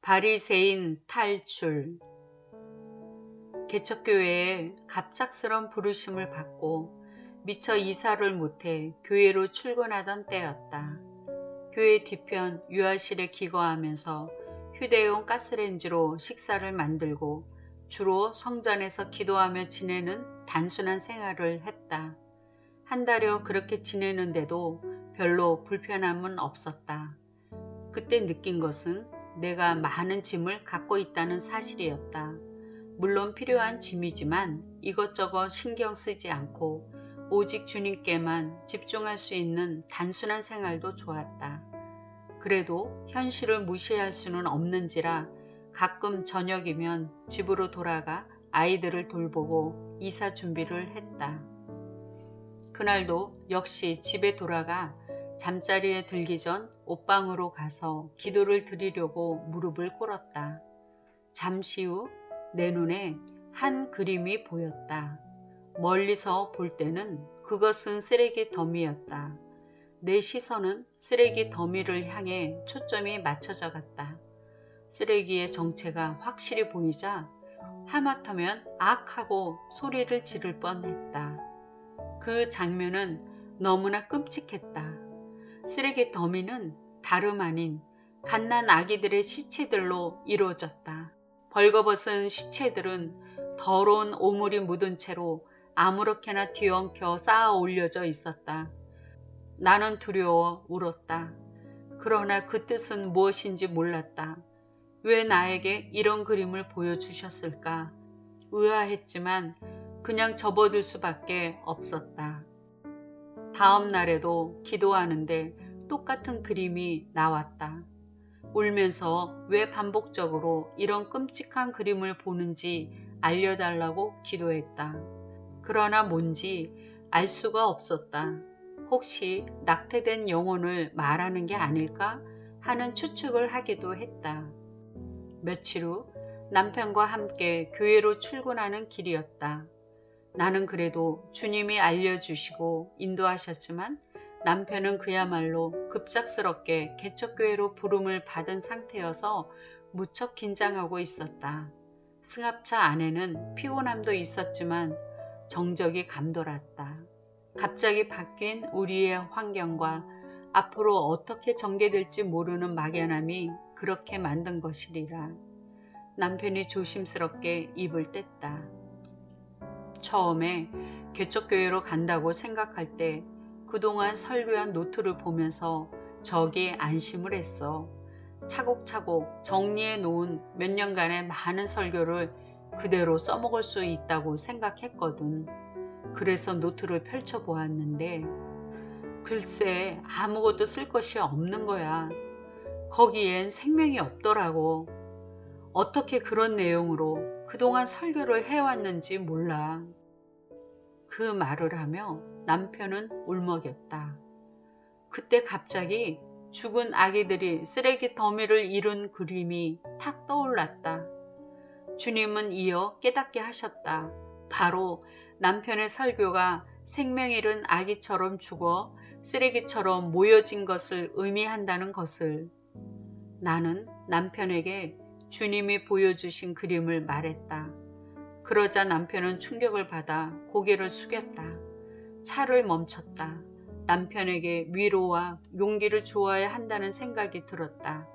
바리새인 탈출. 개척교회에 갑작스런 부르심을 받고 미처 이사를 못해 교회로 출근하던 때였다. 교회 뒤편 유아실에 기거하면서 휴대용 가스레인지로 식사를 만들고 주로 성전에서 기도하며 지내는 단순한 생활을 했다. 한 달여 그렇게 지내는데도 별로 불편함은 없었다. 그때 느낀 것은 내가 많은 짐을 갖고 있다는 사실이었다. 물론 필요한 짐이지만 이것저것 신경 쓰지 않고 오직 주님께만 집중할 수 있는 단순한 생활도 좋았다. 그래도 현실을 무시할 수는 없는지라 가끔 저녁이면 집으로 돌아가 아이들을 돌보고 이사 준비를 했다. 그날도 역시 집에 돌아가 잠자리에 들기 전 옷방으로 가서 기도를 드리려고 무릎을 꿇었다. 잠시 후 내 눈에 한 그림이 보였다. 멀리서 볼 때는 그것은 쓰레기 더미였다. 내 시선은 쓰레기 더미를 향해 초점이 맞춰져 갔다. 쓰레기의 정체가 확실히 보이자 하마터면 악 하고 소리를 지를 뻔했다. 그 장면은 너무나 끔찍했다. 쓰레기 더미는 다름 아닌 갓난 아기들의 시체들로 이루어졌다. 벌거벗은 시체들은 더러운 오물이 묻은 채로 아무렇게나 뒤엉켜 쌓아 올려져 있었다. 나는 두려워 울었다. 그러나 그 뜻은 무엇인지 몰랐다. 왜 나에게 이런 그림을 보여주셨을까? 의아했지만 그냥 접어들 수밖에 없었다. 다음 날에도 기도하는데 똑같은 그림이 나왔다. 울면서 왜 반복적으로 이런 끔찍한 그림을 보는지 알려달라고 기도했다. 그러나 뭔지 알 수가 없었다. 혹시 낙태된 영혼을 말하는 게 아닐까 하는 추측을 하기도 했다. 며칠 후 남편과 함께 교회로 출근하는 길이었다. 나는 그래도 주님이 알려주시고 인도하셨지만 남편은 그야말로 급작스럽게 개척교회로 부름을 받은 상태여서 무척 긴장하고 있었다. 승합차 안에는 피곤함도 있었지만 정적이 감돌았다. 갑자기 바뀐 우리의 환경과 앞으로 어떻게 전개될지 모르는 막연함이 그렇게 만든 것이리라. 남편이 조심스럽게 입을 뗐다. 처음에 개척교회로 간다고 생각할 때 그동안 설교한 노트를 보면서 저기 안심을 했어. 차곡차곡 정리해 놓은 몇 년간의 많은 설교를 그대로 써먹을 수 있다고 생각했거든. 그래서 노트를 펼쳐보았는데 글쎄 아무것도 쓸 것이 없는 거야. 거기엔 생명이 없더라고. 어떻게 그런 내용으로 그동안 설교를 해왔는지 몰라. 그 말을 하며 남편은 울먹였다. 그때 갑자기 죽은 아기들이 쓰레기 더미를 이룬 그림이 탁 떠올랐다. 주님은 이어 깨닫게 하셨다. 바로 남편의 설교가 생명 잃은 아기처럼 죽어 쓰레기처럼 모여진 것을 의미한다는 것을. 나는 남편에게 주님이 보여주신 그림을 말했다. 그러자 남편은 충격을 받아 고개를 숙였다. 차를 멈췄다. 남편에게 위로와 용기를 주어야 한다는 생각이 들었다.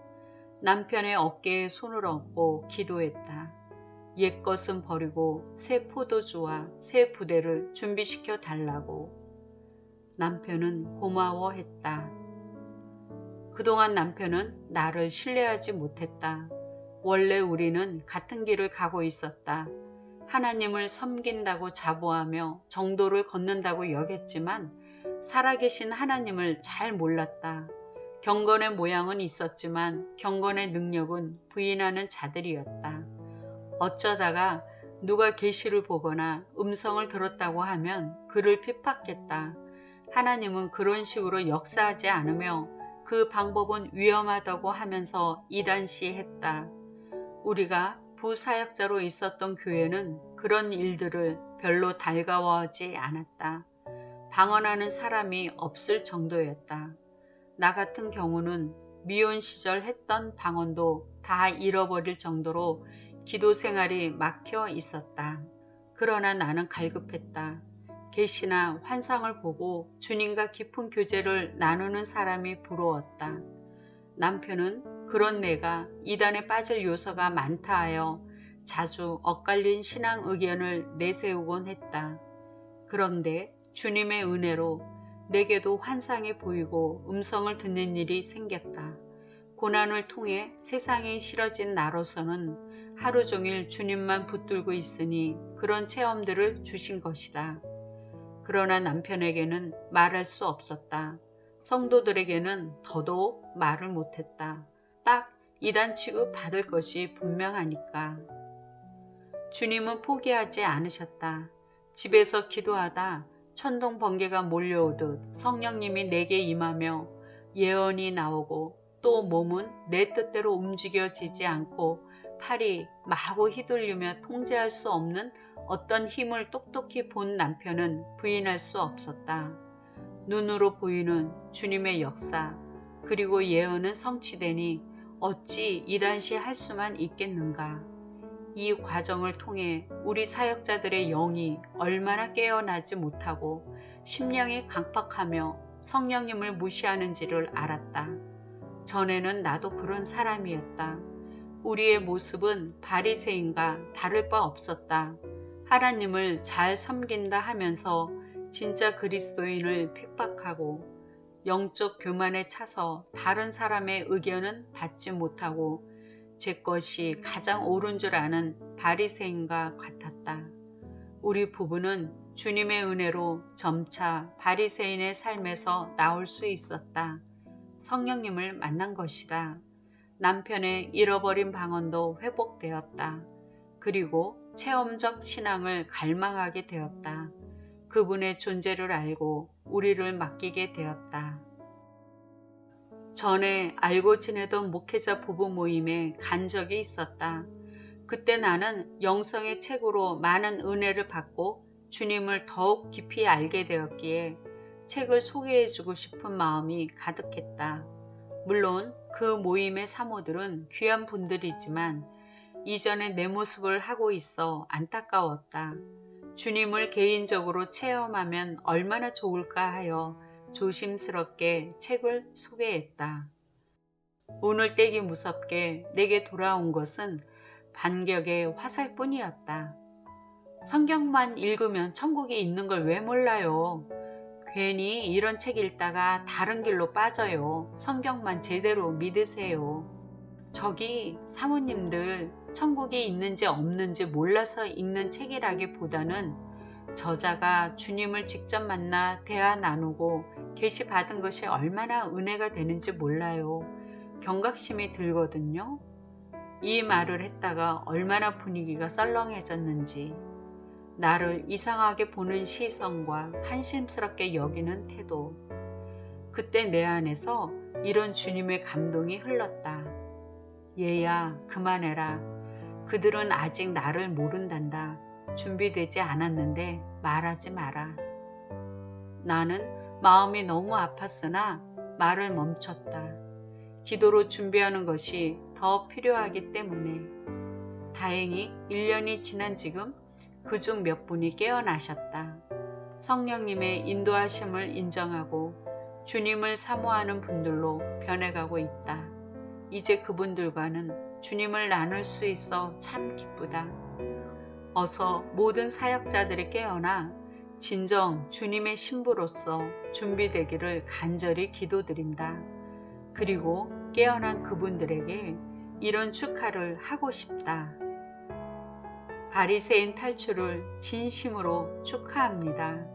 남편의 어깨에 손을 얹고 기도했다. 옛것은 버리고 새 포도주와 새 부대를 준비시켜 달라고. 남편은 고마워했다. 그동안 남편은 나를 신뢰하지 못했다. 원래 우리는 같은 길을 가고 있었다. 하나님을 섬긴다고 자부하며 정도를 걷는다고 여겼지만 살아계신 하나님을 잘 몰랐다. 경건의 모양은 있었지만 경건의 능력은 부인하는 자들이었다. 어쩌다가 누가 계시를 보거나 음성을 들었다고 하면 그를 핍박했다. 하나님은 그런 식으로 역사하지 않으며 그 방법은 위험하다고 하면서 이단시했다. 우리가 부사역자로 있었던 교회는 그런 일들을 별로 달가워하지 않았다. 방언하는 사람이 없을 정도였다. 나 같은 경우는 미혼 시절 했던 방언도 다 잃어버릴 정도로 기도 생활이 막혀 있었다. 그러나 나는 갈급했다. 계시나 환상을 보고 주님과 깊은 교제를 나누는 사람이 부러웠다. 남편은 그런 내가 이단에 빠질 요소가 많다 하여 자주 엇갈린 신앙 의견을 내세우곤 했다. 그런데 주님의 은혜로 내게도 환상이 보이고 음성을 듣는 일이 생겼다. 고난을 통해 세상이 싫어진 나로서는 하루 종일 주님만 붙들고 있으니 그런 체험들을 주신 것이다. 그러나 남편에게는 말할 수 없었다. 성도들에게는 더더욱 말을 못했다. 딱 이단 취급 받을 것이 분명하니까. 주님은 포기하지 않으셨다. 집에서 기도하다 천둥 번개가 몰려오듯 성령님이 내게 임하며 예언이 나오고 또 몸은 내 뜻대로 움직여지지 않고 팔이 마구 휘둘리며 통제할 수 없는 어떤 힘을 똑똑히 본 남편은 부인할 수 없었다. 눈으로 보이는 주님의 역사 그리고 예언은 성취되니 어찌 이단시 할 수만 있겠는가. 이 과정을 통해 우리 사역자들의 영이 얼마나 깨어나지 못하고 심령이 강팍하며 성령님을 무시하는지를 알았다. 전에는 나도 그런 사람이었다. 우리의 모습은 바리새인과 다를 바 없었다. 하나님을 잘 섬긴다 하면서 진짜 그리스도인을 핍박하고 영적 교만에 차서 다른 사람의 의견은 받지 못하고 제 것이 가장 옳은 줄 아는 바리새인과 같았다. 우리 부부는 주님의 은혜로 점차 바리새인의 삶에서 나올 수 있었다. 성령님을 만난 것이다. 남편의 잃어버린 방언도 회복되었다. 그리고 체험적 신앙을 갈망하게 되었다. 그분의 존재를 알고 우리를 맡기게 되었다. 전에 알고 지내던 목회자 부부 모임에 간 적이 있었다. 그때 나는 영성의 책으로 많은 은혜를 받고 주님을 더욱 깊이 알게 되었기에 책을 소개해주고 싶은 마음이 가득했다. 물론 그 모임의 사모들은 귀한 분들이지만 이전에 내 모습을 하고 있어 안타까웠다. 주님을 개인적으로 체험하면 얼마나 좋을까 하여 조심스럽게 책을 소개했다. 오늘 떼기 무섭게 내게 돌아온 것은 반격의 화살뿐이었다. 성경만 읽으면 천국이 있는 걸 왜 몰라요? 괜히 이런 책 읽다가 다른 길로 빠져요. 성경만 제대로 믿으세요. 저기 사모님들 천국이 있는지 없는지 몰라서 읽는 책이라기보다는 저자가 주님을 직접 만나 대화 나누고 계시 받은 것이 얼마나 은혜가 되는지 몰라요. 경각심이 들거든요. 이 말을 했다가 얼마나 분위기가 썰렁해졌는지, 나를 이상하게 보는 시선과 한심스럽게 여기는 태도. 그때 내 안에서 이런 주님의 감동이 흘렀다. 얘야, 그만해라. 그들은 아직 나를 모른단다. 준비되지 않았는데 말하지 마라. 나는 마음이 너무 아팠으나 말을 멈췄다. 기도로 준비하는 것이 더 필요하기 때문에. 다행히 1년이 지난 지금 그중 몇 분이 깨어나셨다. 성령님의 인도하심을 인정하고 주님을 사모하는 분들로 변해가고 있다. 이제 그분들과는 주님을 나눌 수 있어 참 기쁘다. 어서 모든 사역자들이 깨어나 진정 주님의 신부로서 준비되기를 간절히 기도드린다. 그리고 깨어난 그분들에게 이런 축하를 하고 싶다. 바리새인 탈출을 진심으로 축하합니다.